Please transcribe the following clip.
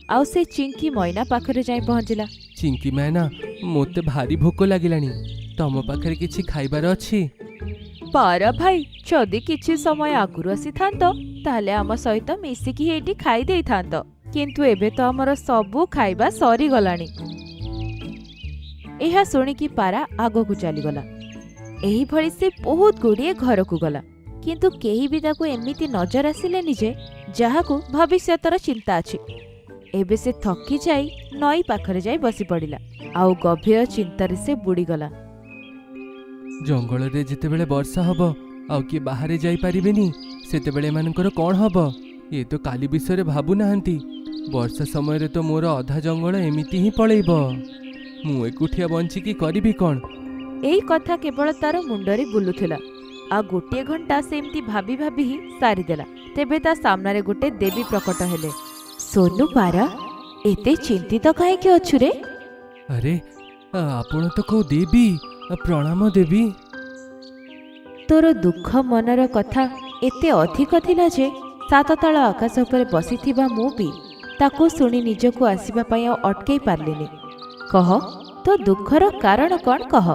आउ से चिंकी मैना पाखरे जाई पहुंचला। चिंकी मैना मोते भारी भोक लागिलानी, तम पाखरे किछि खाइबार अछि? पारा भाई जदि किछि समय आगुरु आसी थांतो ताहले आम सहित मिसिकी एठी खाई देई थांतो, किंतु एबे तो हमर सबु खाइबा सरी गलानी। एहा सुनिकी पारा आगो को चली गला। एही भଳି से बहुत गुड़िए घर को गला, किंतु केही भी ताको एमिति नजर आसिलेनि जे जहाकू भविष्यतर चिंता अछि। एबे से थकी जाई नई पाखरे जाई बसी पड़िला, आउ गभीर चिंतार से बुड़ी गला। जंगल रे जेतेबेले वर्षा हबो आउ कि बाहरे जाई परिबेनी, सेतेबेले मानकर कोन हबो? ये तो काली विषय भाबु नाहंती। वर्षा समय रे तो मोर अधा जंगल एमिति ही पळेइबो। मु एकुठिया बंची की करिबी कोन? एई कथा केवल तार मुंडरे बुलुथिला। आ गोटे घंटा से एमती भाबी भाबी ही सारी देला। तेबे ता सामने गोटे देवी प्रकट हेले। सोनू पारा एते चिंतित काहे के अछु रे? अरे आपण तो को देवी, प्रणाम देवी। तोर दुख मनर कथा एते अधिक थिला जे सात तळ आकाश ଉପରେ बसिथिबा मु भी ताको सुनी निजको आसीबा पय अटकै पारलिनी। कह तो दुखर कारण कोन कह?